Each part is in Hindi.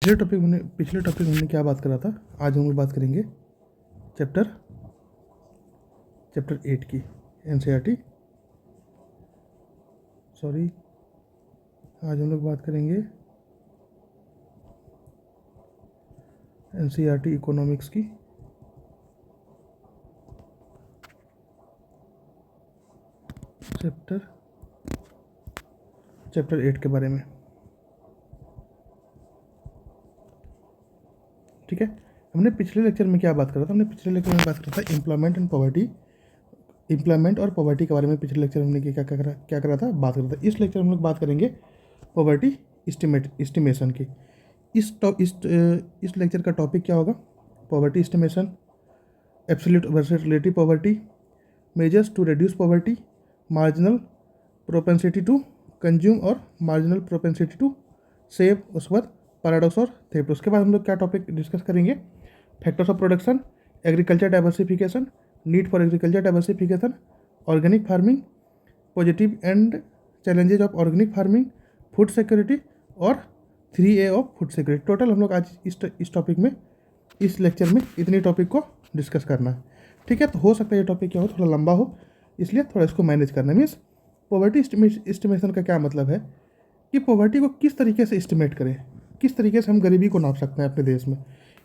पिछले टॉपिक में हमने क्या बात करा था। आज हम लोग बात करेंगे चैप्टर 8 की एनसीईआरटी। आज हम लोग बात करेंगे एनसीईआरटी इकोनॉमिक्स की चैप्टर 8 के बारे में। ठीक है, हमने पिछले लेक्चर में क्या बात करा था। हमने पिछले लेक्चर में बात करा था एम्प्लॉयमेंट और पॉवर्टी के बारे में। पिछले लेक्चर में हमने क्या करा था, बात करा था। इस लेक्चर में हम लोग बात करेंगे पॉवर्टी एस्टिमेशन की। इस लेक्चर का टॉपिक क्या होगा? Poverty estimation, absolute versus relative poverty, measures to reduce poverty, marginal propensity to consume और मार्जिनल प्रोपेंसिटी टू सेव, उसके बाद पैराडॉक्स और थेफ्ट। उसके बाद हम लोग क्या टॉपिक डिस्कस करेंगे? Factors of production, agriculture diversification, need for agriculture diversification, organic farming, positive and challenges of organic farming, food security और 3A of food security. Total हम लोग आज इस टॉपिक में, इस लेक्चर में इतनी टॉपिक को डिस्कस करना है। ठीक है, तो हो सकता है ये टॉपिक क्या हो, थोड़ा लंबा हो, इसलिए थोड़ा इसको मैनेज करना। मीन्स पॉवर्टी एस्टिमेशन का क्या मतलब है कि पॉवर्टी को किस तरीके से एस्टिमेट करें, किस तरीके से हम गरीबी को नाप सकते हैं अपने देश में।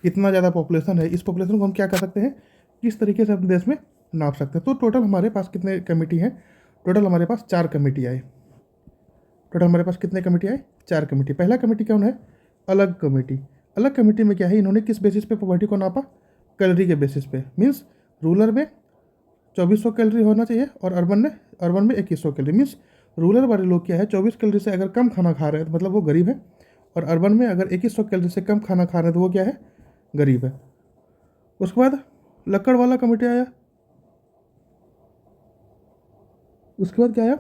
इतना ज़्यादा पॉपुलेशन है, इस पॉपुलेशन को हम क्या कर सकते हैं, किस तरीके से अपने देश में नाप सकते हैं। तो टोटल हमारे पास कितने कमेटी हैं? टोटल हमारे पास 4 कमेटी आए। टोटल हमारे पास कितने कमेटी आए? 4 कमेटी। पहला कमेटी कौन है? अलग कमेटी। अलग कमेटी में क्या है, इन्होंने किस बेसिस पे पॉवर्टी को नापा? कैलोरी के बेसिस पे। मीन्स रूरल में 2400 कैलोरी होना चाहिए और अर्बन में 2100 कैलोरी। मीन्स रूरल वाले लोग क्या है, 24 कैलोरी से अगर कम खाना खा रहे हैं तो मतलब वो गरीब है, और अर्बन में अगर 2100 कैलोरी से कम खाना खा रहे हैं तो वो क्या है, गरीब है। उसके बाद लकड़ वाला कमेटी आया। उसके बाद क्या आया?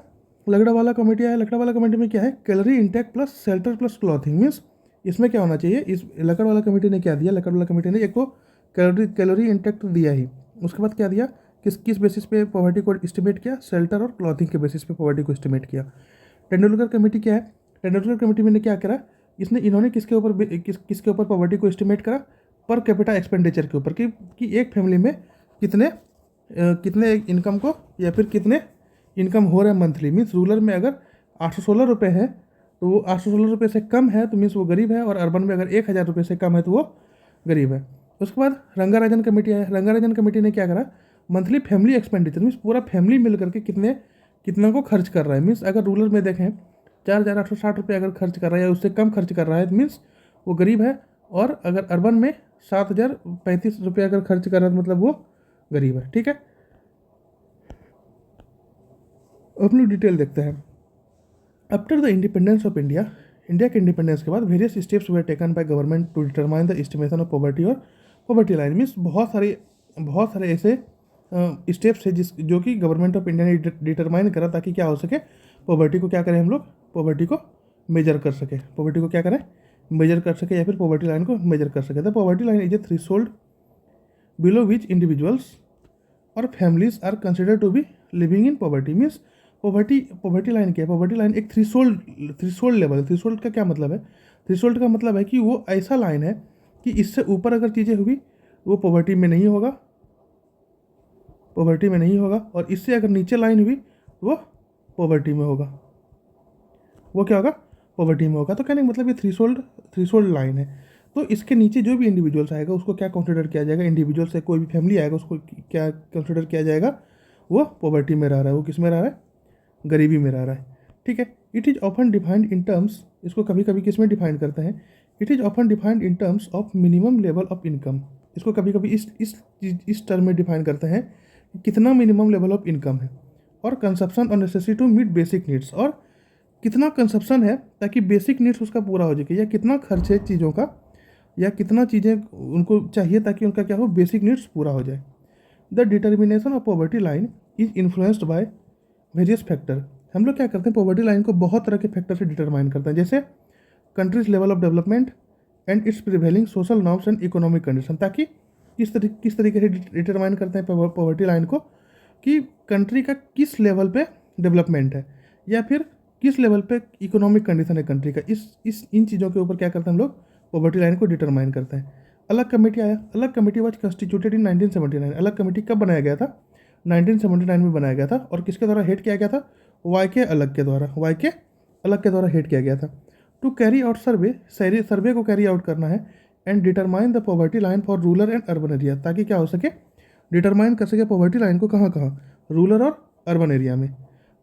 लकड़ा वाला कमेटी आया। लकड़ा वाला कमेटी में क्या है, calorie intake plus shelter plus clothing. Means इसमें क्या होना चाहिए, इस लकड़ वाला कमेटी ने क्या दिया? लकड़ वाला कमेटी ने एक तो कैलोरी इंटेक तो दिया ही, उसके बाद क्या दिया, किस बेसिस पे पॉवर्टी को एस्टिमेट किया? शेल्टर और क्लॉथिंग के बेसिस पे पॉवर्टी को एस्टिमेट किया। तेंदुलकर कमेटी क्या है? तेंदुलकर कमेटी में ने क्या करा, इन्होंने किसके ऊपर पॉवर्टी को एस्टिमेट करा? पर कैपिटा एक्सपेंडिचर के ऊपर, कि एक फैमिली में कितने इनकम को, या फिर कितने इनकम हो रहा है मंथली। मीन्स रूरल में अगर 816 रुपये है तो वो 816 रुपये से कम है तो मीन्स वो गरीब है, और अर्बन में अगर 1000 रुपये से कम है तो वो गरीब है। उसके बाद रंगाराजन कमेटी है। रंगाराजन कमेटी ने क्या करा, मंथली फैमिली एक्सपेंडिचर, मीन्स पूरा फैमिली मिल करके कितना को खर्च कर रहा है। मीन्स अगर रूरल में देखें 4860 रुपये अगर खर्च कर रहा है या उससे कम खर्च कर रहा है तो मीन्स वो गरीब है, और अगर अर्बन में 7035 रुपये अगर खर्च कर रहा है तो मतलब वो गरीब है। ठीक है, अब लोग डिटेल देखते हैं। After the independence of India के इंडिपेंडेंस के बाद various steps were taken by government to determine the estimation of poverty और पॉवर्टी लाइन। मीन्स बहुत सारे ऐसे स्टेप्स है जो कि गवर्नमेंट ऑफ इंडिया ने डिटरमाइन करा ताकि क्या हो सके, पॉवर्टी को क्या करें हम लोग, पॉवर्टी को मेजर कर सके। पॉवर्टी को क्या करें, मेजर कर सके, या फिर पॉवर्टी लाइन को मेजर कर सके। The poverty line is a threshold below which individuals और families are consider to be living in poverty. Means poverty line क्या है? पॉवर्टी लाइन एक थ्रेशोल्ड लेवल है। थ्रेशोल्ड का क्या मतलब है? थ्रेशोल्ड का मतलब है कि वो ऐसा लाइन है कि इससे ऊपर अगर चीज़ें हुई वो पॉवर्टी में नहीं होगा, और इससे अगर नीचे लाइन हुई वो पॉवर्टी में होगा। वो क्या होगा? पॉवर्टी में होगा। तो कहने का मतलब ये थ्रेशोल्ड लाइन है। तो इसके नीचे जो भी इंडिविजुअल्स आएगा उसको क्या कंसिडर किया जाएगा? इंडिविजुअल से कोई भी फैमिली आएगा उसको क्या कंसिडर किया जाएगा? वो पॉवर्टी में रह रहा है, वो किस में रह रहा है, गरीबी में रह रहा है। ठीक है, it is often defined in terms, इसको कभी कभी किस में डिफाइन करते हैं? It is often defined in terms of minimum level of income. इसको कभी कभी इस टर्म में डिफाइन करते हैं कि कितना मिनिमम लेवल ऑफ इनकम है, और कंजप्शन और necessity to meet basic needs, और कितना कंजप्शन है ताकि बेसिक नीड्स उसका पूरा हो जाए, या कितना खर्च है चीज़ों का, या कितना चीज़ें उनको चाहिए ताकि उनका क्या हो, बेसिक नीड्स पूरा हो जाए। The determination of poverty line is influenced by various factor. हम लोग क्या करते हैं, पॉवर्टी लाइन को बहुत तरह के फैक्टर से डिटरमाइन करते हैं, जैसे countries level of development and it's prevailing social norms and economic condition. ताकि किस तरीके से डिटरमाइन करते हैं पॉवर्टी लाइन को, कि कंट्री का किस लेवल पे डेवलपमेंट है, या फिर किस लेवल पे इकोनॉमिक कंडीशन है कंट्री का। इन चीज़ों के ऊपर क्या करते हैं हम लोग, पॉवर्टी लाइन को डिटरमाइन करता है। अलग कमेटी आया, अलग कमेटी वाज कंस्टिट्यूटेड इन 1979। अलग कमेटी कब बनाया गया था? 1979 में बनाया गया था। और किसके द्वारा हेड किया गया था? वाई के अलग के द्वारा, वाई के अलग के द्वारा हेड किया गया था। टू कैरी आउट सर्वे, सर्वे को कैरी आउट करना है and determine the poverty line for rural and urban area, ताकि क्या हो सके, डिटरमाइन कर सके पॉवर्टी लाइन को कहाँ कहाँ, रूरल और अर्बन एरिया में।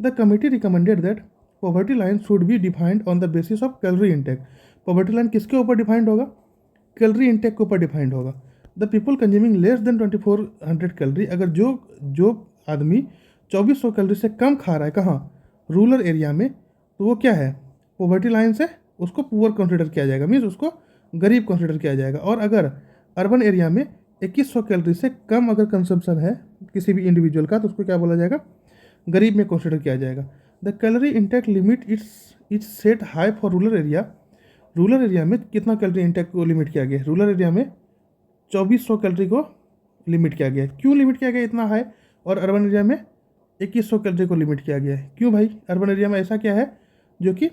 The committee recommended that poverty line should be defined on the basis of calorie intake. Poverty line किसके ऊपर डिफाइंड होगा? कैलोरी इंटेक के ऊपर डिफाइंड होगा। The people consuming less than 2400 calorie, अगर जो आदमी 2400 कैलोरी से कम खा रहा है कहाँ, रूरल एरिया में, तो वो क्या है, पॉवर्टी लाइन से उसको पुअर कंसिडर किया जाएगा, मीन्स उसको गरीब कंसिडर किया जाएगा। और अगर अर्बन एरिया में 2100 कैलोरी से कम अगर कंजम्पशन है किसी भी इंडिविजुअल का, तो उसको क्या बोला जाएगा, गरीब में कंसिडर किया जाएगा। The calorie intake limit it's set high for rural area. Rural area में कितना कैलोरी इंटेक को लिमिट किया गया? रूरल एरिया में 2400 कैलोरी को लिमिट किया गया है। क्यों लिमिट किया गया इतना हाई, और अर्बन एरिया में 2100 कैलोरी को लिमिट किया गया है? क्यों भाई, अर्बन एरिया में ऐसा क्या है जो कि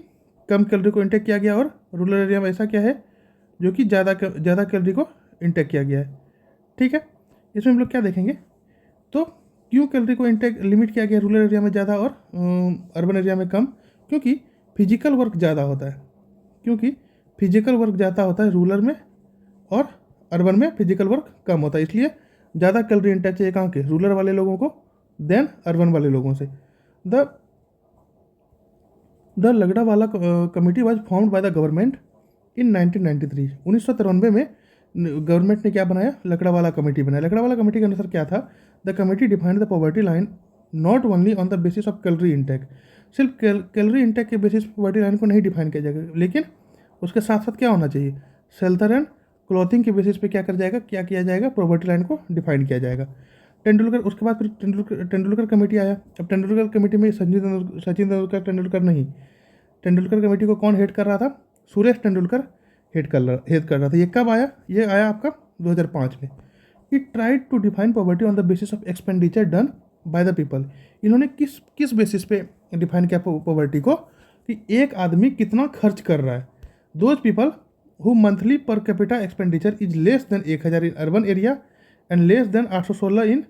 कम कैलोरी को इंटेक किया गया, और रूरल एरिया में ऐसा क्या है जो कि ज़्यादा कैलोरी को इंटेक किया गया है? ठीक है, इसमें हम लोग क्या देखेंगे, तो क्यों कैलोरी को इंटेक लिमिट किया गया रूरल एरिया में ज़्यादा और अर्बन एरिया में कम? क्योंकि फिजिकल वर्क ज़्यादा होता है, क्योंकि फिजिकल वर्क ज़्यादा होता है रूरल में, और अर्बन में फिजिकल वर्क कम होता है, इसलिए ज़्यादा कैलोरी इंटेक चाहिए कहाँ के, रूरल वाले लोगों को देन अर्बन वाले लोगों से। The Lakdawala committee was formed by the government in 1993। 1993 में गवर्नमेंट ने क्या बनाया, लकड़ावाला कमेटी बनाया। लकड़ावाला कमेटी के अनुसार क्या था, the committee defined the poverty line not only on the basis of calorie intake. सिर्फ कैलोरी इंटेक के बेसिस पॉवर्टी लाइन को नहीं डिफाइन किया जाएगा, लेकिन उसके साथ साथ क्या होना चाहिए, शेल्टर एंड क्लॉथिंग के बेसिस पे क्या किया जाएगा, पॉवर्टी लाइन को डिफाइन किया जाएगा। तेंदुलकर, उसके बाद फिर तेंदुलकर कमेटी आया। अब तेंदुलकर कमेटी में सचिन तेंदुलकर नहीं, तेंदुलकर कमेटी को कौन हेड कर रहा था, सुरेश तेंदुलकर हेड कर रहा था। ये कब आया, ये आया आपका 2005 में। It tried to define poverty on the basis of expenditure done by the people. इन्होंने किस बेसिस पे डिफाइन किया पॉवर्टी को, कि एक आदमी कितना खर्च कर रहा है। Those people who monthly per capita expenditure is less then 1000 in urban area and less then 816 in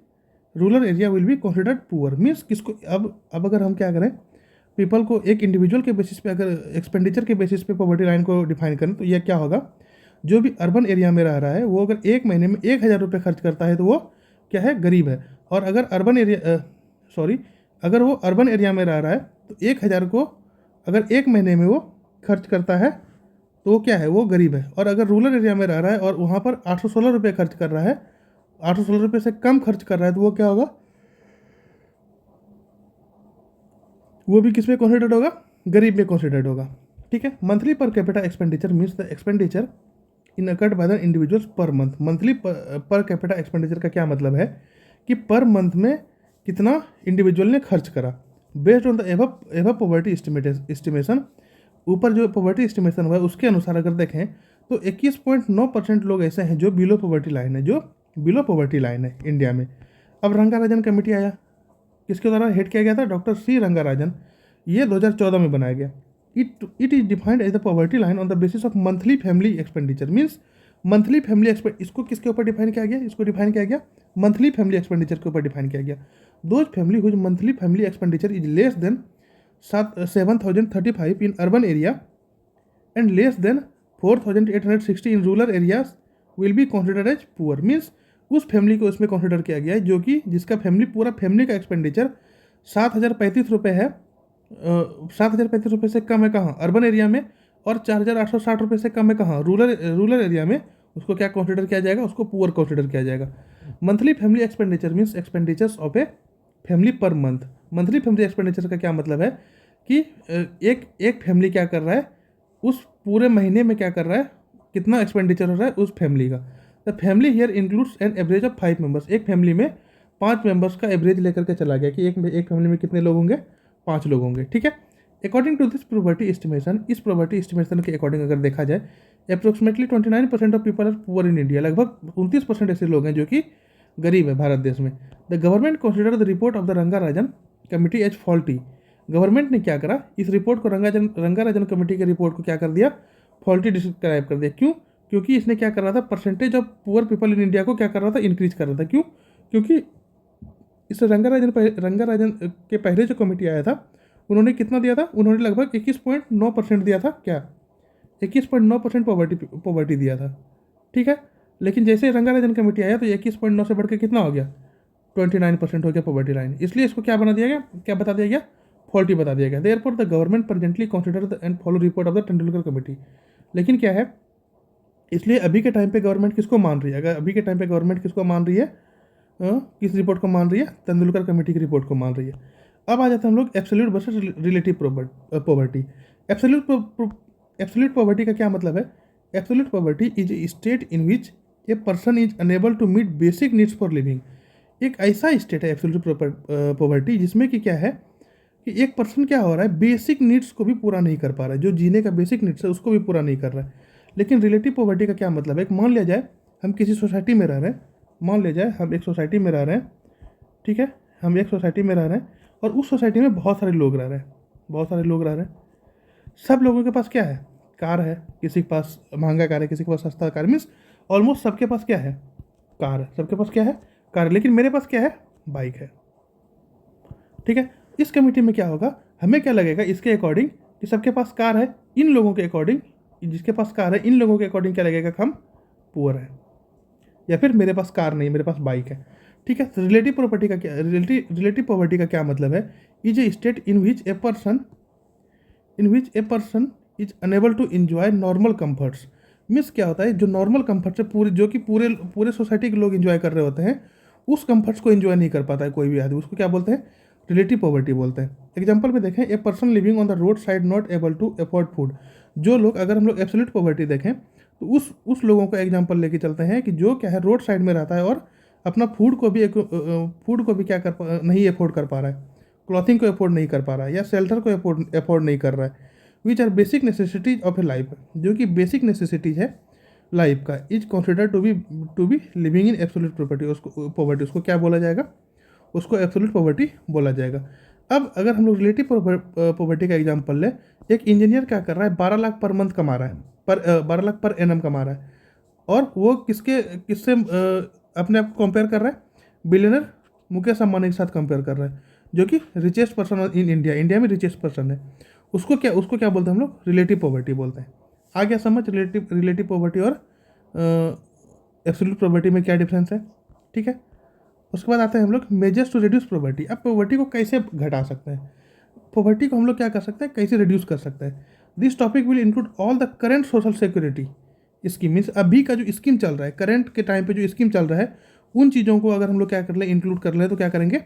rural area will be considered poor. Means किसको, अब अगर हम क्या करें, पीपल को एक इंडिविजुअल के बेसिस पे, अगर एक्सपेंडिचर के बेसिस पे पॉवर्टी लाइन को डिफाइन करें, तो यह क्या होगा, जो भी अर्बन एरिया में रह रहा है वो अगर एक महीने में 1000 रुपये खर्च करता है तो वो क्या है, गरीब है। और अगर अगर वो अर्बन एरिया में रह रहा है तो 1000 को अगर एक महीने में वो खर्च करता है तो वो क्या है, वो गरीब है। और अगर रूरल एरिया में रह रहा है और वहाँ पर 816 रुपये खर्च कर रहा है, 816 रुपये से कम खर्च कर रहा है, तो वो क्या होगा, वो भी किस में कंसिडर्ड होगा, गरीब में कंसिडर्ड होगा। ठीक है, monthly per capita expenditure means the expenditure in occurred by the individuals per month. Monthly per capita expenditure का क्या मतलब है, कि पर मंथ में कितना इंडिविजुअल ने खर्च करा, based on the above poverty estimation. ऊपर जो पॉवर्टी एस्टिमेशन हुआ है उसके अनुसार अगर देखें तो 21.9% लोग ऐसे हैं जो बिलो पॉवर्टी लाइन है, इंडिया में। अब रंगाराजन कमेटी आया, किसके द्वारा हेड किया गया था, डॉक्टर सी रंगाराजन। ये 2014 में बनाया गया। It is defined as the poverty line on the basis of monthly family expenditure. Means monthly family इसको किसके ऊपर डिफाइन किया गया, इसको डिफाइन किया गया मंथली फैमिली एक्सपेंडिचर के ऊपर डिफाइन किया गया। Those family whose monthly family expenditure is less than 7035 in urban area and less than 4860 in rural areas will be considered as poor. Means उस फैमिली को इसमें कंसिडर किया गया है जो कि जिसका पूरा फैमिली का एक्सपेंडिचर 7035 रुपये है, 7035 रुपये से कम है कहाँ, अर्बन एरिया में, और 4860 रुपये से कम है कहाँ, रूरल एरिया में। उसको क्या कंसिडर किया जाएगा, उसको पुअर कंसिडर किया जाएगा। Monthly family expenditure means expenditures of a family per month. Monthly family expenditure का क्या मतलब है कि एक फैमिली क्या कर रहा है, उस पूरे महीने में क्या कर रहा है, कितना एक्सपेंडिचर हो रहा है उस फैमिली का। The family here includes an average of 5 members. एक फैमिली में 5 मेंबर्स का एवरेज लेकर के चला गया कि एक फैमिली में कितने लोग होंगे, 5 लोग होंगे। ठीक है, according to this poverty estimation, इस पॉवर्टी एस्टिमेशन के अकॉर्डिंग अगर देखा जाए, approximately 29% of people are poor in India. लगभग 29% ऐसे लोग हैं जो कि गरीब है भारत देश में। The government consider the report of the Rangarajan committee as faulty. Government ने क्या करा, इस रिपोर्ट को रंगाराजन कमेटी के रिपोर्ट को क्या कर दिया, फॉल्टी डिस्क्राइब कर दिया। क्यों, क्योंकि इसने क्या कर रहा था, percentage of poor people in India को क्या कर रहा था, इंक्रीज कर रहा था। क्यों? क्योंकि इस रंगाराजन के पहले जो कमेटी आया था उन्होंने कितना दिया था, उन्होंने लगभग 21.9% दिया था। क्या? 21.9% पॉवर्टी दिया था। ठीक है, लेकिन जैसे रंगाराजन कमेटी आया तो 21.9 से बढ़ के कितना हो गया, 29% हो गया पॉवर्टी लाइन। इसलिए इसको क्या बना दिया गया, क्या बता दिया गया, फॉल्टी बता दिया गया। Therefore the government presently consider and follow report of the Tendulkar committee. लेकिन क्या है, इसलिए अभी के टाइम पे गवर्नमेंट किसको मान रही है, अगर अभी के टाइम पे गवर्नमेंट किसको मान रही है, किस रिपोर्ट को मान रही है, तेंदुलकर कमेटी की रिपोर्ट को मान रही है। अब आ जाते हैं हम लोग absolute versus relative poverty. Absolute poverty का क्या मतलब है? Absolute poverty is a state in which a person is unable to meet basic needs for living. एक ऐसा स्टेट है एब्सोल्यूट पॉवर्टी जिसमें कि क्या है कि एक पर्सन क्या हो रहा है, बेसिक नीड्स को भी पूरा नहीं कर पा रहा है, जो जीने का बेसिक नीड्स है उसको भी पूरा नहीं कर रहा है। लेकिन रिलेटिव पॉवर्टी का क्या मतलब है? मान लिया जाए हम किसी सोसाइटी में रह रहे हैं, मान लिया जाए हम एक सोसाइटी में रह रहे हैं, ठीक है, हम एक सोसाइटी में रह रहे हैं और उस सोसाइटी में बहुत सारे लोग रह रहे हैं, बहुत सारे लोग रह रहे हैं। सब लोगों के पास क्या है, कार है, किसी के पास महंगा कार है, किसी के पास सस्ता कार, मीन्स ऑलमोस्ट सबके पास क्या है, कार है, सबके पास क्या है, कार है। लेकिन मेरे पास क्या है, बाइक है। ठीक है, इस कमेटी में क्या होगा, हमें क्या लगेगा इसके अकॉर्डिंग कि सबके पास कार है, इन लोगों के अकॉर्डिंग, जिसके पास कार है इन लोगों के अकॉर्डिंग क्या लगेगा कि हम पुअर है, या फिर मेरे पास कार नहीं, मेरे पास बाइक है। ठीक है, रिलेटिव प्रॉपर्टी का क्या, रिलेटिव पॉवर्टी का क्या मतलब है? Is a state in which a person is unable to enjoy normal comforts. Means क्या होता है, जो नॉर्मल कंफर्ट्स है पूरे, जो कि पूरे पूरे सोसाइटी के लोग एंजॉय कर रहे होते हैं, उस कंफर्ट्स को एंजॉय नहीं कर पाता है कोई भी आदमी, उसको क्या बोलते हैं, रिलेटिव पॉवर्टी बोलते हैं। एग्जाम्पल में देखें, a person living on the road side not able to afford food. जो लोग, अगर हम लोग एब्सोल्यूट पॉवर्टी देखें तो उस लोगों का एग्जाम्पल लेके चलते हैं कि जो क्या है, रोड साइड में रहता है और अपना फूड को भी क्या नहीं अफोर्ड कर पा रहा है, क्लॉथिंग को अफोर्ड नहीं कर पा रहा है, या शेल्टर को अफोर्ड नहीं कर रहा है। Which are basic necessities of a life, जो कि बेसिक नेसेसिटीज है लाइफ का, is consider to be living in absolute property, उसको पॉवर्टी, उसको क्या बोला जाएगा, उसको एब्सोल्यूट पॉवर्टी बोला जाएगा। अब अगर हम लोग रिलेटिव पॉवर्टी का एग्जांपल लें, एक इंजीनियर क्या कर रहा है, 12 लाख पर मंथ कमा रहा है, 12 लाख पर एनम कमा रहा है, और वो किससे अपने आप को कंपेयर कर रहा है, बिलियनर मुकेश अंबानी के साथ कंपेयर कर रहा है, जो कि रिचेस्ट पर्सन इन इंडिया में रिचेस्ट पर्सन है। उसको क्या बोलते हैं हम लोग, रिलेटिव पॉवर्टी बोलते हैं। आ गया समझ रिलेटिव पॉवर्टी और एब्सोल्यूट पॉवर्टी में क्या डिफरेंस है। ठीक है, उसके बाद आते हैं हम लोग मेजर्स टू रिड्यूस पॉवर्टी। अब पॉवर्टी को कैसे घटा सकते हैं, पॉवर्टी को हम लोग क्या कर सकते हैं, कैसे रिड्यूस कर सकते हैं। This topic will include all the current social security scheme, means अभी का जो स्कीम चल रहा है, करंट के टाइम पे जो स्कीम चल रहा है, उन चीज़ों को अगर हम लोग क्या कर ले, इंक्लूड कर ले, तो क्या करेंगे,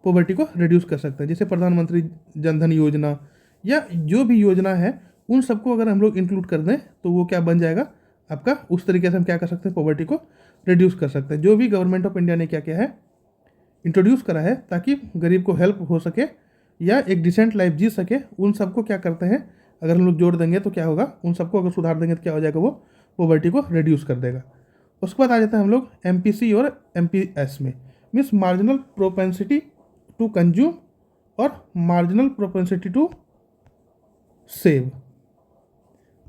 पॉवर्टी को रिड्यूस कर सकते हैं। जैसे प्रधानमंत्री जनधन योजना या जो भी योजना है, उन सबको अगर हम लोग इंक्लूड कर दें तो वो क्या बन जाएगा आपका, उस तरीके से हम क्या कर सकते हैं, पॉवर्टी को रिड्यूस कर सकते हैं। जो भी गवर्नमेंट ऑफ इंडिया ने क्या किया है, इंट्रोड्यूस करा है ताकि गरीब को हेल्प हो सके या एक डिसेंट लाइफ जी सके, उन सबको क्या करते हैं, अगर हम लोग जोड़ देंगे तो क्या होगा, उन सबको अगर सुधार देंगे तो क्या हो जाएगा, वो पॉवर्टी को रिड्यूस कर देगा। उसके बाद आ जाता है हम लोग MPC और MPS में, means marginal propensity to consume और मार्जिनल प्रोपेंसिटी टू सेव।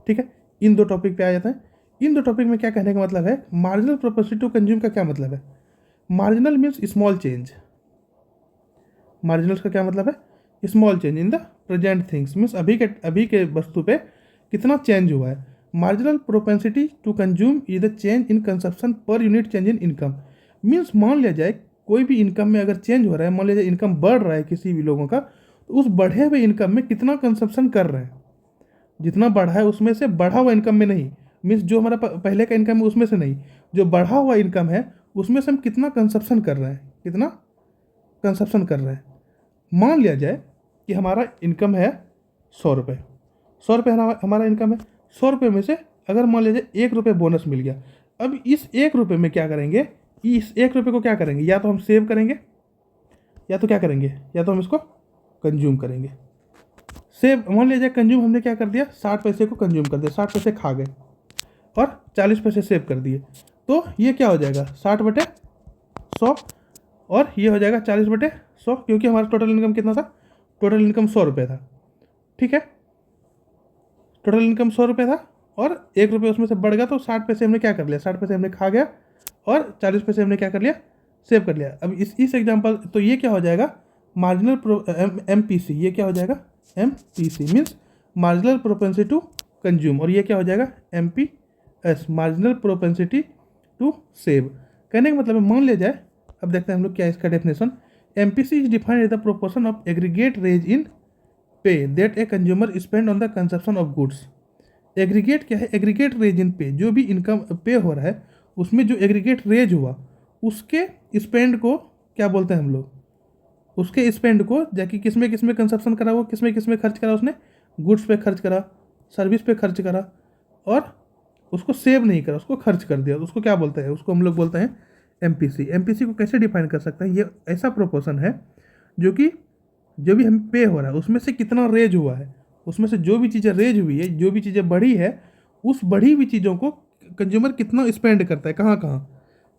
ठीक है, इन दो टॉपिक पे आ जाता है। इन दो टॉपिक में क्या कहने का मतलब है, मार्जिनल प्रोपेंसिटी टू कंज्यूम का क्या मतलब है, marginal means small change, marginal का क्या मतलब है, small change in the present things, means अभी के वस्तु पे कितना चेंज हुआ है। Marginal propensity to consume is the change in consumption per unit change in income. Means मान लिया जाए कोई भी इनकम में अगर चेंज हो रहा है, मान लिया जाए इनकम बढ़ रहा है किसी भी लोगों का, तो उस बढ़े हुए इनकम में कितना कंजप्शन कर रहे हैं, जितना बढ़ा है उसमें से, बढ़ा हुआ इनकम में नहीं, मीन्स जो हमारा पहले का इनकम है उसमें से नहीं, जो बढ़ा हुआ इनकम है उसमें से हम कितना कंजप्शन कर रहे हैं, कितना कंजप्शन कर रहे हैं। मान लिया जाए कि हमारा इनकम है 100 रुपये, 100 रुपये हमारा इनकम है, 100 रुपये में से अगर मान लीजिए 1 रुपये बोनस मिल गया, अब इस 1 रुपये में क्या करेंगे, इस 1 रुपये को क्या करेंगे, या तो हम सेव करेंगे, या तो क्या करेंगे, या तो हम इसको कंज्यूम करेंगे। सेव, मान लीजिए कंज्यूम हमने क्या कर दिया, 60 पैसे को कंज्यूम कर दिया, 60 पैसे खा गए और 40 पैसे सेव कर दिए, तो ये क्या हो जाएगा, 60/100, और ये हो जाएगा 40/100, क्योंकि हमारा टोटल इनकम कितना था, टोटल इनकम 100 रुपये था। ठीक है, टोटल इनकम 100 रुपये था, और 1 रुपये उसमें से बढ़ गया तो 60 पैसे हमने क्या कर लिया, 60 पैसे हमने खा गया और 40 पैसे हमने क्या कर लिया, सेव कर लिया। अब इस एग्जाम्पल तो ये क्या हो जाएगा, मार्जिनल MPC, ये क्या हो जाएगा MPC means marginal propensity to consume, और ये क्या हो जाएगा MPS marginal propensity to save. कहने का मतलब है, मान लिया जाए, अब देखते हैं हम लोग क्या है इसका definition. MPC is defined as the proportion of aggregate raise in pay that a consumer spend on the consumption of goods. Aggregate क्या है, एग्रीगेट रेज इन पे, जो भी इनकम पे हो रहा है उसमें जो एग्रीगेट रेज हुआ उसके स्पेंड को क्या बोलते हैं हम लोग, उसके स्पेंड को जाके किस में कंजप्शन करा, वो किस में खर्च करा, उसने गुड्स पे खर्च करा, सर्विस पे खर्च करा, और उसको सेव नहीं करा, उसको खर्च कर दिया, उसको क्या बोलते हैं, उसको हम लोग बोलते हैं MPC। MPC को कैसे डिफाइन कर सकते हैं, ये ऐसा प्रोपोर्शन है जो कि जो भी हम पे हो रहा है उसमें से कितना रेज हुआ है, उसमें से जो भी चीज़ें रेज हुई है, जो भी चीज़ें बढ़ी है, उस बढ़ी हुई चीज़ों को कंज्यूमर कितना स्पेंड करता है, कहाँ कहाँ,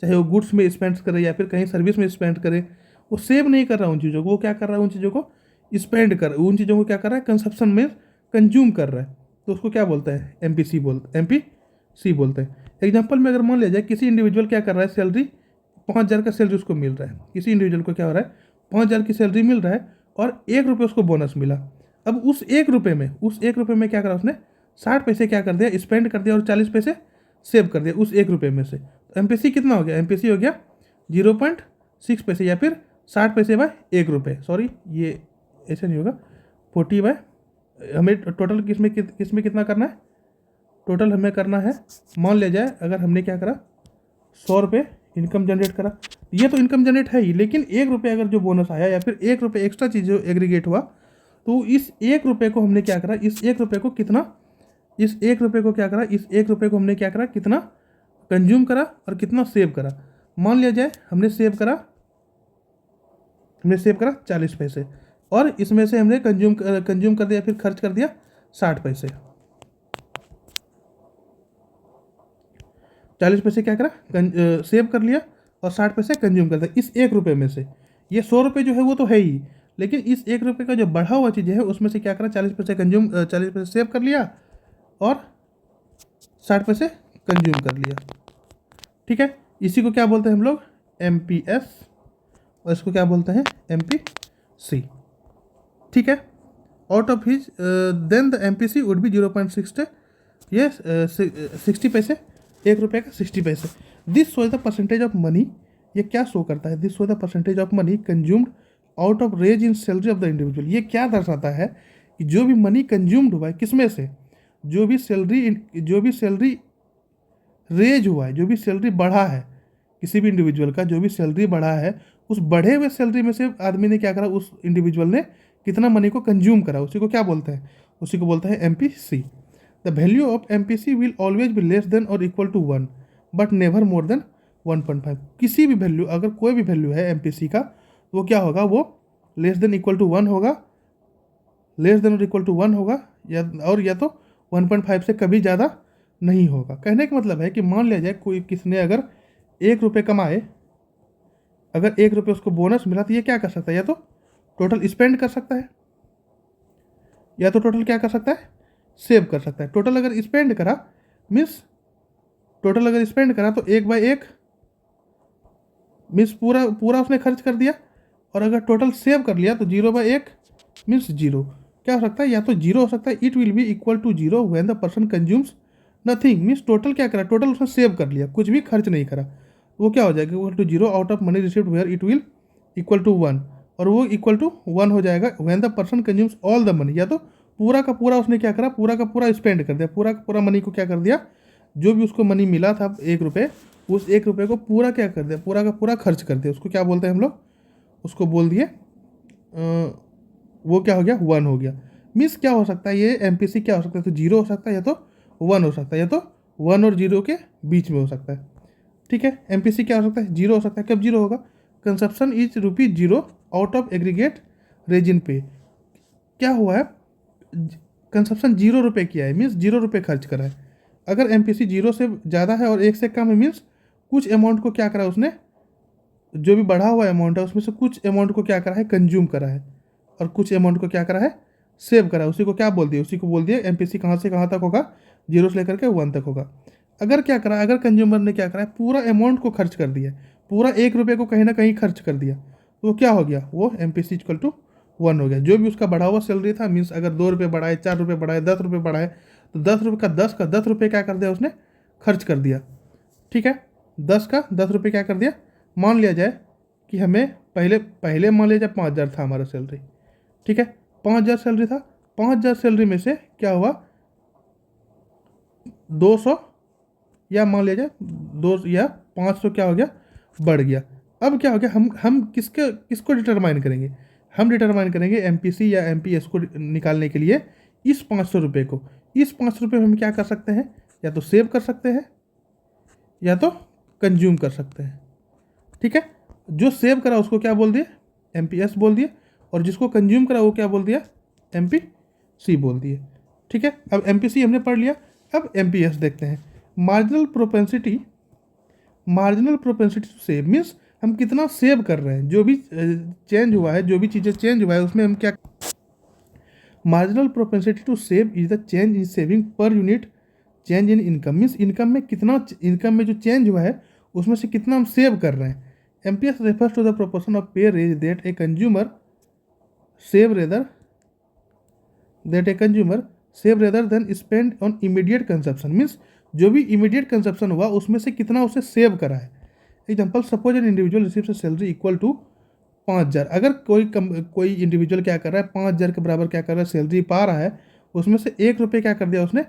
चाहे वो गुड्स में स्पेंड करे या फिर कहीं सर्विस में स्पेंड करे, वो सेव नहीं कर रहा उन चीज़ों को, वो क्या कर रहा है, उन चीज़ों को स्पेंड कर, उन चीज़ों को क्या कर रहा है, कंजप्शन में कंज्यूम कर रहा है, तो उसको क्या बोलते हैं MPC बोलते हैं। एग्जाम्पल में अगर मान लिया जाए किसी इंडिविजुअल क्या कर रहा है, सैलरी 5,000 का सैलरी उसको मिल रहा है, किसी इंडिविजुअल को क्या हो रहा है 5,000 की सैलरी मिल रहा है और 1 रुपये उसको बोनस मिला। अब उस 1 रुपये में क्या करा उसने, 60 पैसे क्या कर दिया, स्पेंड कर दिया और 40 पैसे सेव कर दिया उस 1 रुपये में से। तो MPC कितना हो गया, MPC हो गया 0.6 पैसे या फिर 60 पैसे बाय 1 रुपये, सॉरी ये ऐसे नहीं होगा, 40 बाय, हमें टोटल किसमें कितना करना है, टोटल हमें करना है, मान लिया जाए अगर हमने क्या करा 100 रुपये इनकम जनरेट करा, ये तो इनकम जनरेट है ही, लेकिन 1 रुपये अगर जो बोनस आया या फिर 1 रुपये एक्स्ट्रा चीज़ जो एग्रीगेट हुआ, तो इस 1 रुपये को हमने क्या करा, इस 1 रुपये को कितना, इस 1 रुपये को क्या करा, इस 1 रुपये को हमने क्या करा, कितना कंज्यूम करा और कितना सेव करा। मान लिया जाए हमने सेव करा 40 पैसे और इसमें से हमने कंज्यूम कर दिया, फिर खर्च कर दिया 60 पैसे। 40 पैसे क्या करा, सेव कर लिया और 60 पैसे कंज्यूम कर दिया इस 1 रुपये में से। ये 100 रुपये जो है वो तो है ही, लेकिन इस 1 रुपये का जो बढ़ा हुआ चीज़ है उसमें से क्या करा, 40 पैसे सेव कर लिया और 60 पैसे कंज्यूम कर लिया। ठीक है, इसी को क्या बोलते हैं हम लोग MPS और इसको क्या बोलते हैं MPC। ठीक है, out of his then the MPC would be 0.60, ये 60 पैसे, 1 रुपये का 60 पैसे। This show the percentage of money, ये क्या शो करता है, this show the percentage of money consumed out of raise in salary of the individual. ये क्या दर्शाता है कि जो भी मनी कंज्यूम्ड हुआ है किसमें से, जो भी सैलरी रेज हुआ है, जो भी सैलरी बढ़ा है किसी भी इंडिविजुअल का, जो भी सैलरी बढ़ा है उस बढ़े हुए सैलरी में से आदमी ने क्या करा, उस इंडिविजुअल ने कितना मनी को कंज्यूम करा, उसी को क्या बोलते हैं, उसी को बोलते हैं MPC। The value of MPC will always be less than और equal to 1 but never more than 1.5। किसी भी वैल्यू, अगर कोई भी वैल्यू है MPC का, तो वो क्या होगा, वो लेस देन इक्वल टू 1 होगा, लेस देन और इक्वल टू 1 होगा, या तो 1.5 से कभी ज़्यादा नहीं होगा। कहने का मतलब है कि मान लिया जाए कोई किसने अगर 1 रुपये कमाए, अगर 1 रुपये उसको बोनस मिला, तो ये क्या कर सकता है, या तो टोटल स्पेंड कर सकता है या तो टोटल क्या कर सकता है, सेव कर सकता है। टोटल अगर स्पेंड करा तो 1/1 मीन्स पूरा उसने खर्च कर दिया, और अगर टोटल सेव कर लिया तो 0/1 मीन्स 0। क्या हो सकता है, या तो 0 हो सकता है, it will be equal to 0 when the person consumes nothing, means total क्या करा, टोटल उसने सेव कर लिया, कुछ भी खर्च नहीं करा, वो क्या हो जाएगा, equal to 0 out of money received where it will equal to 1, और वो इक्वल टू 1 हो जाएगा when the person consumes all the money, या तो पूरा का पूरा उसने क्या करा, पूरा का पूरा स्पेंड कर दिया, पूरा का पूरा मनी को क्या कर दिया, जो भी उसको मनी मिला था 1 रुपये, उस 1 रुपये को पूरा क्या कर दिया, पूरा का पूरा खर्च कर दिया। उसको क्या बोलते हैं हम लोग, उसको बोल दिए वो क्या हो गया, 1 हो गया। मीन्स क्या हो सकता है, ये MPC क्या हो सकता है, तो 0 हो सकता है या तो 1 हो सकता है, या तो 1 और 0 के बीच में हो सकता है। ठीक है, MPC क्या हो सकता है, 0 हो सकता है। कब 0 होगा, consumption is ₹0 out of aggregate raise in pay. क्या हुआ है, कंजप्शन 0 रुपये किया है, मीन्स 0 रुपये खर्च करा है। अगर MPC 0 से ज़्यादा है और 1 से कम है, मीन्स कुछ अमाउंट को क्या करा उसने, जो भी बढ़ा हुआ अमाउंट है उसमें से कुछ अमाउंट को क्या करा है, कंज्यूम करा है, और कुछ अमाउंट को क्या करा है, सेव करा उसी को क्या बोल दिया, उसी को बोल दिया एमपीसी कहाँ से कहाँ तक होगा, 0 से लेकर के 1 तक होगा। अगर क्या करा, अगर कंज्यूमर ने क्या करा, पूरा अमाउंट को खर्च कर दिया, पूरा 1 रुपये को कहीं ना कहीं खर्च कर दिया, तो वो क्या हो गया, वो एमपीसी इक्वल टू 1 हो गया। जो भी उसका बढ़ा हुआ सैलरी था, मीन्स अगर 2 रुपये बढ़ाए, 4 रुपये बढ़ाए, 10 रुपये बढ़ाए, तो 10 रुपये का 10 रुपये क्या कर दिया उसने, खर्च कर दिया। ठीक है, 10 का 10 रुपये क्या कर दिया। मान लिया जाए कि हमें पहले पहले मान लिया जाए 5,000 था हमारा सैलरी। ठीक है, 5,000 सैलरी था, 5,000 सैलरी में से क्या हुआ, 200 या मान लिया जाए 2 या 500 क्या हो गया, बढ़ गया। अब क्या हो गया, हम किसको डिटरमाइन करेंगे, हम डिटरमाइन करेंगे एमपीसी या एमपीएस को निकालने के लिए इस 500 रुपये को। इस 500 रुपये में हम क्या कर सकते हैं, या तो सेव कर सकते हैं या तो कंज्यूम कर सकते हैं। ठीक है, जो सेव करा उसको क्या बोल दिया, एमपीएस बोल दिया, और जिसको कंज्यूम करा वो क्या बोल दिया, एमपीसी बोल दिए। ठीक है, अब एमपीसी हमने पढ़ लिया, अब एमपीएस देखते हैं। Marginal propensity to save means हम कितना सेव कर रहे हैं, जो भी चेंज हुआ है, जो भी चीज़ें चेंज हुआ है उसमें हम क्या। Marginal propensity to save is the change in saving per unit change in income means income में कितना, इनकम में जो चेंज हुआ है उसमें से कितना हम सेव कर रहे हैं। MPS refers to the proportion of pay raise that a consumer save rather than spend on immediate consumption means जो भी इमीडिएट कंजप्शन हुआ उसमें से कितना उसे सेव करा है। Example, suppose an individual receives a salary equal to 5,000। अगर कोई इंडिविजुअल क्या कर रहा है, 5,000 के बराबर क्या कर रहा है सैलरी पा रहा है, उसमें से 1 रुपये क्या कर दिया उसने,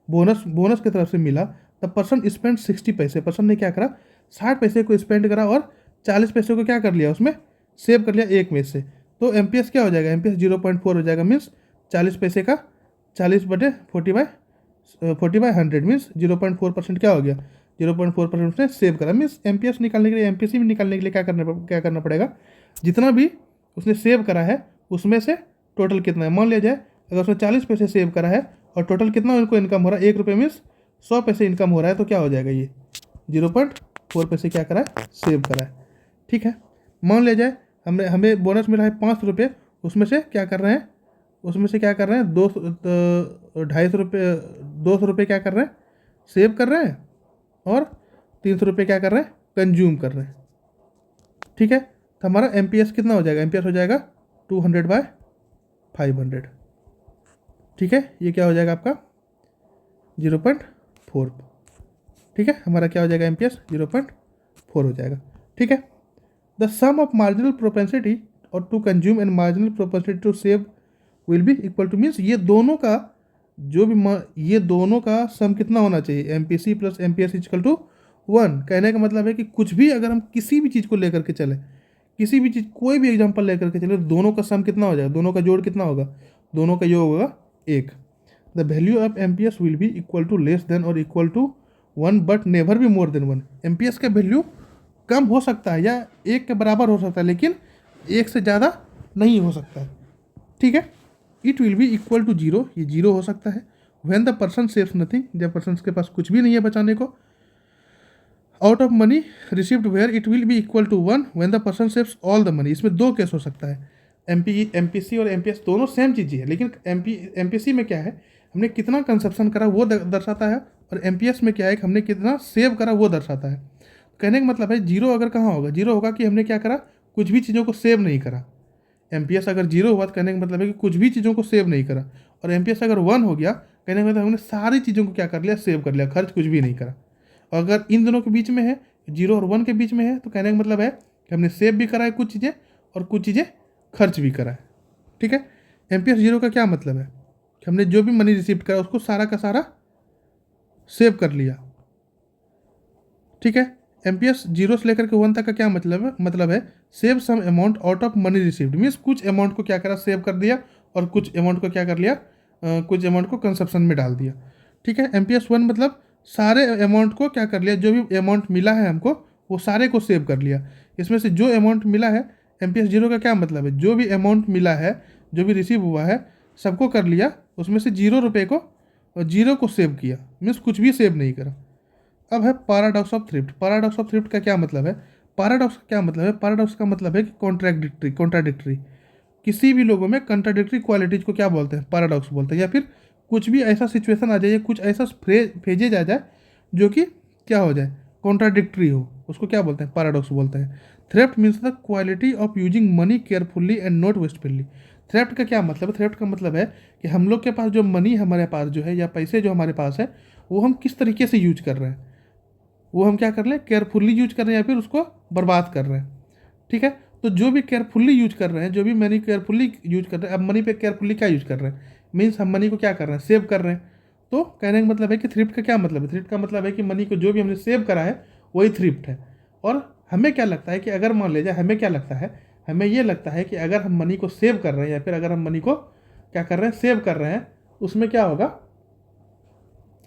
बोनस की तरफ से मिला। द पर्सन स्पेंड 60 पैसे, पर्सन ने क्या करा, 60 पैसे को स्पेंड करा और 40 पैसे को क्या कर लिया उसमें सेव कर लिया एक में से। तो एमपीएस क्या हो जाएगा, एमपीएस 0.4 हो जाएगा। मीन्स 40 पैसे का 40/40/100 मीन्स 0.4% क्या हो गया, 0.4% उसने सेव करा। मीन्स एमपीएस निकालने के लिए, एमपीसी में निकालने के लिए क्या करना पड़ेगा, जितना भी उसने सेव करा है उसमें से टोटल कितना है। मान लिया जाए अगर उसने 40 पैसे सेव करा है और टोटल कितना उनको इनकम हो रहा है, 1 रुपये मीन्स 100 पैसे इनकम हो रहा है, तो क्या हो जाएगा, ये 0.4 पैसे क्या करा है, सेव करा है। ठीक है, मान लिया जाए हमें बोनस मिला है 5 रुपये, उसमें से क्या कर रहे हैं, 200 रुपये क्या कर रहे हैं, सेव कर रहे हैं, और 300 रुपये क्या कर रहे हैं, कंज्यूम कर रहे हैं। ठीक है, तो हमारा एमपीएस कितना हो जाएगा, एमपीएस हो जाएगा 200/500। ठीक है, ये क्या हो जाएगा आपका 0.4। ठीक है, हमारा क्या हो जाएगा, एमपीएस 0.4 हो जाएगा। ठीक है, the sum of marginal propensity और to consume and marginal propensity to save will be equal to means ये दोनों का सम कितना होना चाहिए, MPC plus MPS equal to 1। कहने का मतलब है कि कुछ भी अगर हम किसी भी चीज़ को लेकर के चले, किसी भी चीज़ कोई भी एग्जांपल लेकर के चले, तो दोनों का सम कितना हो जाएगा, दोनों का जोड़ कितना होगा, दोनों का योग होगा 1। The value of MPS will be equal to less than और equal to 1 but never be more than 1। MPS का वैल्यू कम हो सकता है या 1 के बराबर हो सकता है, लेकिन 1 से ज़्यादा नहीं हो सकता है। ठीक है, it will be equal to 0, ये 0 हो सकता है। When the person saves nothing, जब पर्सन के पास कुछ भी नहीं है बचाने को। Out of money received where it will be equal to 1 when the person saves all the money. इसमें 2 केस हो सकता है, एमपीसी और एमपीएस दोनों सेम चीज़ है, लेकिन एमपीसी में क्या है, हमने कितना कंजप्शन करा वो दर्शाता है, और एमपीएस में क्या है, हमने कितना सेव करा वो दर्शाता है। कहने का मतलब है 0 अगर कहाँ होगा, 0 होगा कि हमने क्या करा, कुछ भी चीज़ों को सेव नहीं करा। एमपीएस अगर 0 हुआ तो कहने का मतलब है कि कुछ भी चीज़ों को सेव नहीं करा, और एमपीएस अगर 1 हो गया कहने का मतलब हमने सारी चीज़ों को क्या कर लिया, सेव कर लिया, खर्च कुछ भी नहीं करा। और अगर इन दोनों के बीच में है, 0 और 1 के बीच में है, तो कहने का मतलब है कि हमने सेव भी करा है कुछ चीज़ें और कुछ चीज़ें खर्च भी करा है। ठीक है, एमपीएस 0 का क्या मतलब है कि हमने जो भी मनी रिसीव करा उसको सारा का सारा सेव कर लिया। ठीक है, एमपीएस 0 से लेकर के 1 तक का क्या मतलब है save some amount out of money received means कुछ अमाउंट को क्या करा, सेव कर दिया, और कुछ अमाउंट को क्या कर लिया, कुछ अमाउंट को कंजप्शन में डाल दिया। ठीक है, एमपीएस 1 मतलब सारे अमाउंट को क्या कर लिया, जो भी अमाउंट मिला है हमको वो सारे को सेव कर लिया। इसमें से जो अमाउंट मिला है, एमपीएस 0 का क्या मतलब है, जो भी अमाउंट मिला है, जो भी रिसीव हुआ है सबको कर लिया, उसमें से 0 रुपये को 0 को सेव किया, मीन्स कुछ भी सेव नहीं करा। अब है paradox of thrift. Paradox of thrift का क्या मतलब है, पैराडॉक्स का मतलब है कि कॉन्ट्राडिक्टरी। किसी भी लोगों में कंट्राडिक्टरी क्वालिटीज को क्या बोलते हैं, पैराडॉक्स बोलते हैं। या फिर कुछ भी ऐसा सिचुएशन आ जाए, कुछ ऐसा फेजेज आ जाए जो कि क्या हो जाए, कॉन्ट्राडिक्टरी हो, उसको क्या बोलते हैं, पैराडॉक्स बोलते हैं। Thrift means the quality of using money carefully and not wastefully. Thrift का क्या मतलब है, थ्रेफ्ट का मतलब है कि हम लोग के पास जो मनी हमारे पास जो है, या पैसे जो हमारे पास है, वो हम किस तरीके से यूज कर रहे हैं, वो हम क्या कर रहे हैं, केयरफुल्ली यूज कर रहे हैं या फिर उसको बर्बाद कर रहे हैं। ठीक है, तो जो भी केयरफुल्ली यूज कर रहे हैं, जो भी मनी केयरफुल्ली यूज कर रहे हैं, अब मनी पे केयरफुल्ली क्या यूज कर रहे हैं, मीन्स हम मनी को क्या कर रहे हैं, सेव कर रहे हैं। तो कहने का मतलब है कि थ्रिफ्ट का क्या मतलब है, थ्रिफ्ट का मतलब है कि मनी को जो भी हमने सेव करा है वही थ्रिफ्ट है। और हमें क्या लगता है कि अगर मान लीजिए, हमें क्या लगता है, हमें ये लगता है कि अगर हम मनी को सेव कर रहे हैं, या फिर अगर हम मनी को क्या कर रहे हैं, सेव कर रहे हैं, उसमें क्या होगा,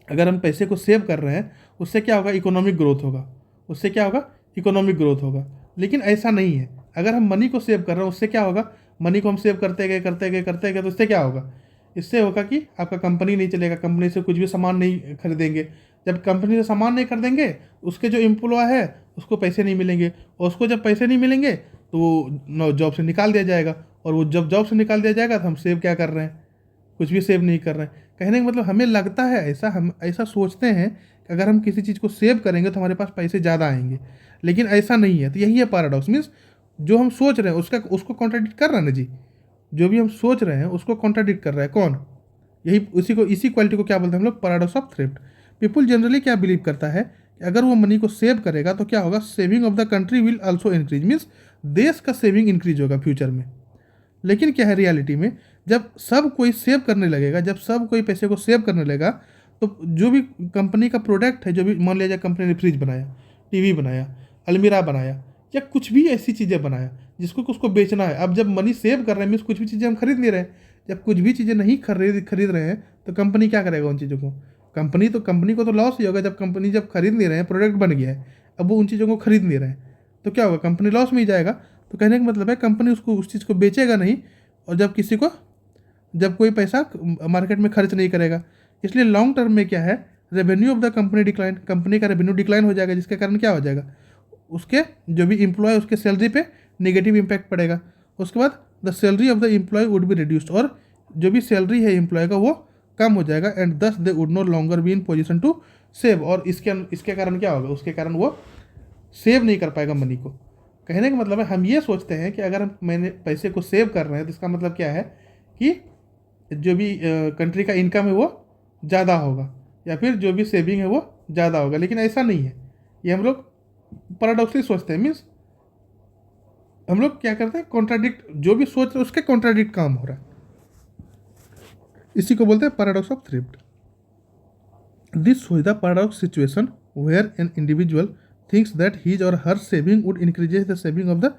अगर हम पैसे को सेव कर रहे हैं उससे क्या होगा, इकोनॉमिक ग्रोथ होगा, उससे क्या होगा, इकोनॉमिक ग्रोथ होगा। लेकिन ऐसा नहीं है, अगर हम मनी को सेव कर रहे हैं उससे क्या होगा, मनी को हम सेव करते गए करते गए करते गए, तो इससे क्या होगा, इससे होगा कि आपका कंपनी नहीं चलेगा, कंपनी से कुछ भी सामान नहीं खरीदेंगे। जब कंपनी से सामान नहीं खरीदेंगे, उसके जो एम्प्लॉय है उसको पैसे नहीं मिलेंगे, और उसको जब पैसे नहीं मिलेंगे तो वो जॉब से निकाल दिया जाएगा, और वो जब जॉब से निकाल दिया जाएगा तो हम सेव क्या कर रहे हैं, कुछ भी सेव नहीं कर रहे हैं। कहने का मतलब हमें लगता है ऐसा, हम ऐसा सोचते हैं कि अगर हम किसी चीज़ को सेव करेंगे तो हमारे पास पैसे ज़्यादा आएंगे, लेकिन ऐसा नहीं है। तो यही है पैराडॉक्स, मीन्स जो हम सोच रहे हैं उसको कॉन्ट्राडिक्ट कर रहा है ना जी, जो भी हम सोच रहे हैं उसको कॉन्ट्राडिक्ट कर रहा है कौन, यही इसी क्वालिटी को क्या बोलते हैं हम लोग, paradox of thrift. People generally क्या बिलीव करता है कि अगर वो मनी को सेव करेगा तो क्या होगा, saving of the country will also increase, means देश का सेविंग इंक्रीज होगा फ्यूचर में। लेकिन क्या है रियलिटी में, जब सब कोई सेव करने लगेगा, जब सब कोई पैसे को सेव करने लगेगा, तो जो भी कंपनी का प्रोडक्ट है, जो भी मान लिया कंपनी ने फ्रिज बनाया, टीवी बनाया, अलमीरा बनाया, या कुछ भी ऐसी चीज़ें बनाया जिसको उसको बेचना है, अब जब मनी सेव कर रहे हैं मीन्स कुछ भी चीज़ें हम खरीद नहीं रहे हैं। जब कुछ भी चीज़ें नहीं खरीद रहे हैं तो कंपनी क्या करेगा उन चीज़ों को, कंपनी को तो लॉस ही होगा। जब कंपनी जब खरीद नहीं रहे हैं, प्रोडक्ट बन गया है, अब वो उन चीज़ों को खरीद नहीं रहे हैं, तो क्या होगा, कंपनी लॉस में ही जाएगा। तो कहने का मतलब है कंपनी उसको उस चीज़ को बेचेगा नहीं, और जब कोई पैसा मार्केट में खर्च नहीं करेगा, इसलिए लॉन्ग टर्म में क्या है, revenue of the company decline, company का रेवेन्यू डिक्लाइन हो जाएगा, जिसके कारण क्या हो जाएगा, उसके जो भी एम्प्लॉय उसके सैलरी पे नेगेटिव इम्पैक्ट पड़ेगा। उसके बाद the salary of the employ would be reduced, और जो भी सैलरी है एम्प्लॉय का वो कम हो जाएगा, and thus they would no longer be in position to save, और इसके कारण क्या होगा, उसके कारण वो सेव नहीं कर पाएगा मनी को। कहने का मतलब है हम ये सोचते हैं कि अगर हम मैंने पैसे को सेव कर रहे हैं तो इसका मतलब क्या है कि जो भी कंट्री का इनकम है वो ज़्यादा होगा, या फिर जो भी सेविंग है वो ज़्यादा होगा, लेकिन ऐसा नहीं है। ये हम लोग पैराडॉक्सली सोचते हैं, मीन्स हम लोग क्या करते हैं, कॉन्ट्राडिक्ट, जो भी सोच रहे हैं उसके कॉन्ट्राडिक्ट काम हो रहा है, इसी को बोलते हैं paradox of thrift. This shows the paradox situation where an individual thinks that he's और her saving would increases the saving of the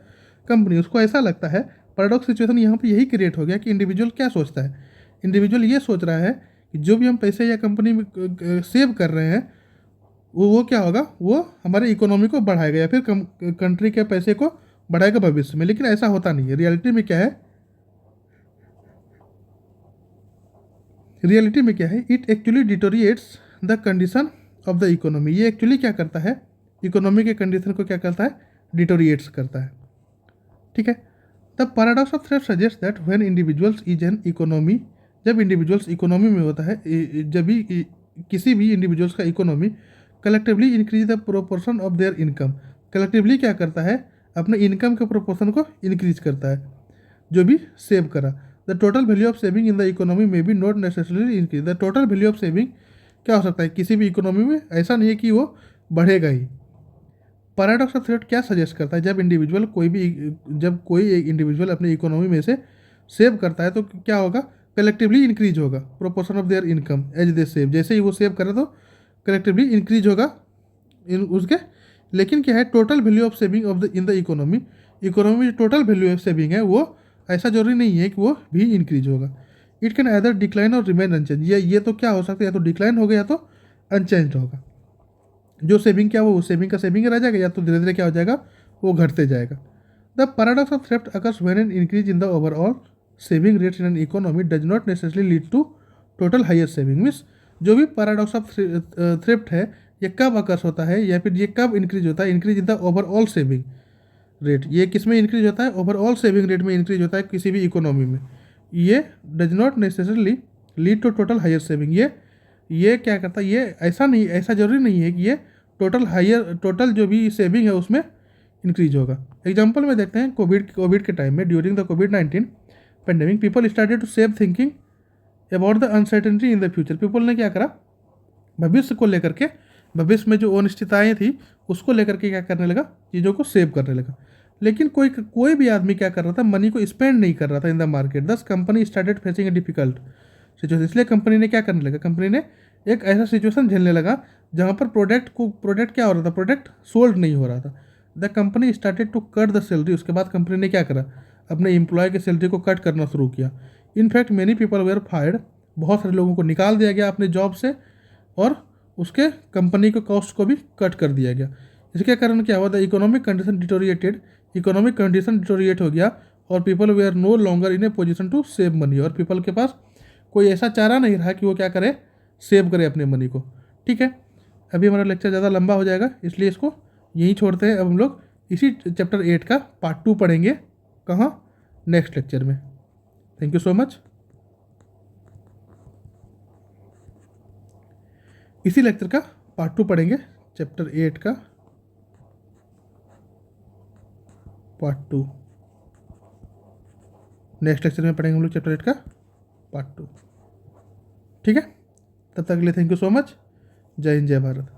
company. उसको ऐसा लगता है, पैराडॉक्स सिचुएशन यहाँ पे यही क्रिएट हो गया कि इंडिविजुअल क्या सोचता है, इंडिविजुअल ये सोच रहा है कि जो भी हम पैसे या कंपनी में सेव कर रहे हैं वो क्या होगा, वो हमारे इकोनॉमी को बढ़ाएगा या फिर कंट्री के पैसे को बढ़ाएगा भविष्य में। लेकिन ऐसा होता नहीं है, रियलिटी में क्या है, it actually डिटोरिएट्स the condition of the economy. ये एक्चुअली क्या करता है, इकोनॉमी के कंडीशन को क्या करता है, डिटोरिएट्स करता है। ठीक है, the paradox of thrift suggest that when individuals is an economy, जब इंडिविजुअल्स इकोनॉमी में होता है, जब भी किसी भी इंडिविजुअल्स का economy collectively increase the proportion of their income, collectively क्या करता है, अपने इनकम के प्रोपोर्शन को इंक्रीज करता है जो भी सेव करा। The total value of saving in the economy में be not necessarily increase, the total value of saving क्या हो सकता है किसी भी इकोनॉमी में, ऐसा नहीं है कि वो बढ़ेगा ही। पैराडॉक्स ऑफ थ्रिफ्ट क्या सजेस्ट करता है, जब कोई एक इंडिविजुअल अपनी इकोनॉमी में से सेव करता है तो क्या होगा, कलेक्टिवली इंक्रीज होगा proportion of their income as they save, जैसे ही वो सेव करे तो कलेक्टिवली इंक्रीज होगा उसके। लेकिन क्या है, total value of saving in the economy में टोटल वैल्यू ऑफ सेविंग है वो ऐसा जरूरी नहीं है कि वो भी इंक्रीज होगा। इट कैन आइदर डिक्लाइन और रिमेन अनचेंज, ये तो क्या हो सकता है, या तो डिक्लाइन होगा या तो अनचेंज होगा। जो सेविंग क्या वो सेविंग का सेविंग रह जाएगा, या तो धीरे धीरे क्या हो जाएगा, वो घटते जाएगा। The paradox of thrift occurs when an increase in the overall saving rates in an economy does not necessarily lead to total higher saving, means जो भी पैराडॉक्स ऑफ थ्रिफ्ट है ये कब अकर्स होता है, या फिर ये कब इंक्रीज होता है, increase in the overall saving rate, ये किस में इंक्रीज होता है? ओवरऑल सेविंग रेट में इंक्रीज होता है किसी भी इकोनॉमी में। ये does not necessarily lead to total higher saving. ये क्या करता है? ये ऐसा नहीं, ऐसा जरूरी नहीं है कि ये टोटल जो भी सेविंग है उसमें इंक्रीज होगा। एग्जाम्पल में देखते हैं, कोविड के टाइम में, ड्यूरिंग द कोविड-19 pandemic, people started to save thinking about the uncertainty in the future. People ने क्या करा? भविष्य को लेकर के, भविष्य में जो अनिश्चितताएं थी उसको लेकर के क्या करने लगा? चीज़ों को सेव करने लगा। लेकिन कोई भी आदमी क्या कर रहा था? मनी को स्पेंड नहीं कर रहा था इन द मार्केट। दस company started facing a difficult situation. इसलिए कंपनी ने क्या करने लगा? कंपनी ने एक ऐसा सिचुएशन झेलने लगा जहाँ पर प्रोडक्ट क्या हो रहा था? प्रोडक्ट सोल्ड नहीं हो रहा था। The company started to cut the salary. उसके बाद कंपनी ने क्या करा? अपने एम्प्लॉय के सैलरी को कट करना शुरू किया। In fact many people were fired. बहुत सारे लोगों को निकाल दिया गया अपने जॉब से, और उसके कंपनी के कॉस्ट को भी कट कर दिया गया। इसके कारण क्या हुआ? The economic condition deteriorated. Economic condition deteriorate हो गया और people were no longer in a position to save money. और पीपल के पास कोई ऐसा चारा नहीं रहा कि वो क्या करे? सेव करे अपने मनी को। ठीक है, अभी हमारा लेक्चर ज़्यादा लंबा हो जाएगा, इसलिए इसको यहीं छोड़ते हैं। अब हम लोग इसी चैप्टर 8 का पार्ट 2 पढ़ेंगे। कहाँ? नेक्स्ट लेक्चर में। Thank you so much. इसी लेक्चर का पार्ट 2 पढ़ेंगे, चैप्टर 8 का पार्ट 2। नेक्स्ट लेक्चर में पढ़ेंगे हम लोग चैप्टर 8 का पार्ट 2। ठीक है, तब तक के लिए थैंक यू सो मच। जय हिंद, जय भारत।